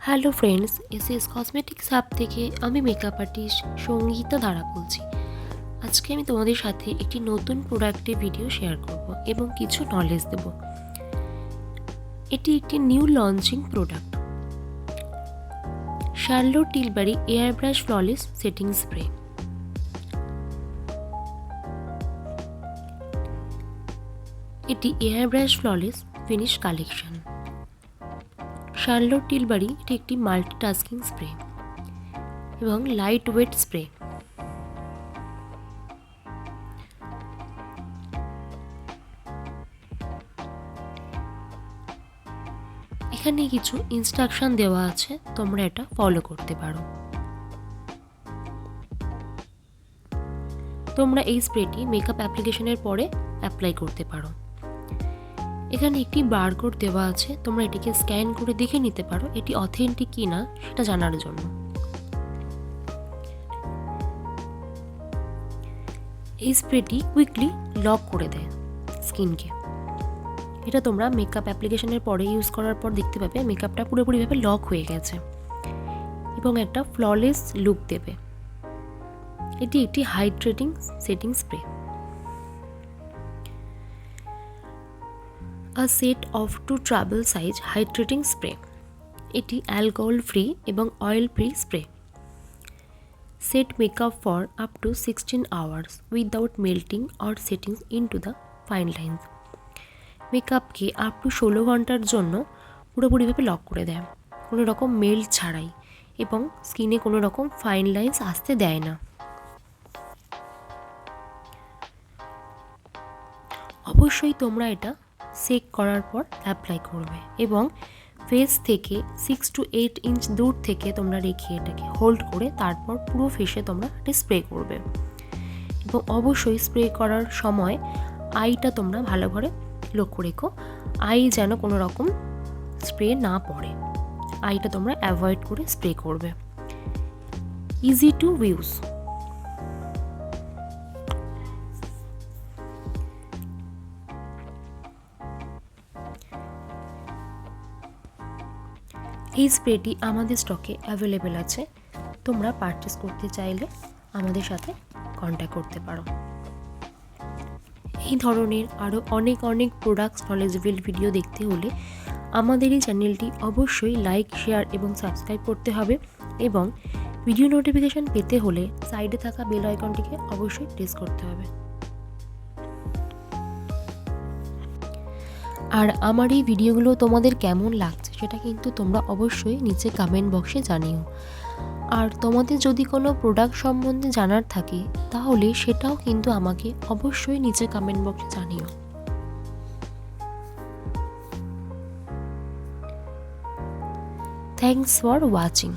Hello friends, SS cosmetics hub থেকে আমি makeup artist Sangeeta ধারা বলছি। আজকে আমি তোমাদের সাথে একটি নতুন প্রোডাক্টের ভিডিও শেয়ার করব এবং কিছু নলেজ দেব। এটি একটি new launching product, Charlotte Tilbury airbrush flawless setting spray. এটি airbrush flawless finish collection. Charlotte Tilbury এটি একটি মাল্টিটাস্কিং স্প্রে এবং লাইট ওয়েট স্প্রে। এখানে কিছু ইনস্ট্রাকশন দেওয়া আছে, তোমরা এটা ফলো করতে পারো। তোমরা এই স্প্রেটি মেকআপ অ্যাপ্লিকেশনের পরে অ্যাপ্লাই করতে পারো। এখানে একটি বারকোড দেওয়া আছে, তোমরা এটিকে স্ক্যান করে দেখে নিতে পারো এটি অথেন্টিক কিনা সেটা জানার জন্য। এই স্প্রেটি কুইকলি লক করে দেয় স্কিনকে। এটা তোমরা মেকআপ অ্যাপ্লিকেশনের পরে ইউজ করার পর দেখতে পাবে মেকআপটা পুরোপুরিভাবে লক হয়ে গেছে এবং একটা ফ্ললেস লুক দেবে। এটি একটি hydrating setting spray. A set of 2 travel size hydrating spray. এটি অ্যালকোহল ফ্রি এবং oil free spray. Set makeup for up to 16 hours without melting or setting into the fine lines. মেকআপকে up to 16 ঘন্টার জন্য পুরোপুরিভাবে lock করে দেয়, কোনো রকম মেল্ট ছাড়াই, এবং স্কিনে কোনো রকম ফাইন লাইন্স আসতে দেয় না। অবশ্যই তোমরা এটা সেক করার পর অ্যাপ্লাই করবে এবং ফেস থেকে 6 to 8 ইঞ্চ দূর থেকে তোমরা রেখে এটাকে হোল্ড করে তারপর পুরো ফেসে তোমরা এটা স্প্রে করবে। এবং অবশ্যই স্প্রে করার সময় আইটা তোমরা ভালো করে লক্ষ্য রেখো, আই যেন কোনো রকম স্প্রে না পড়ে। আইটা তোমরা অ্যাভয়েড করে স্প্রে করবে। Easy to use. এই স্প্রেটি আমাদের স্টকে অ্যাভেলেবেল আছে, তোমরা পারচেস করতে চাইলে আমাদের সাথে কন্ট্যাক্ট করতে পারো। এই ধরনের আরও অনেক প্রোডাক্টস নলেজেবল ভিডিও দেখতে হলে আমাদের এই চ্যানেলটি অবশ্যই লাইক, শেয়ার এবং সাবস্ক্রাইব করতে হবে এবং ভিডিও নোটিফিকেশান পেতে হলে সাইডে থাকা বেল আইকনটিকে অবশ্যই প্রেস করতে হবে। আর আমার এই ভিডিওগুলো তোমাদের কেমন লাগছে সেটা কিন্তু তোমরা অবশ্যই নিচে কমেন্ট বক্সে জানিও। আর তোমাদের যদি কোনো প্রোডাক্ট সম্বন্ধে জানার থাকে তাহলে সেটাও কিন্তু আমাকে অবশ্যই নিচে কমেন্ট বক্সে জানিও। Thanks for watching.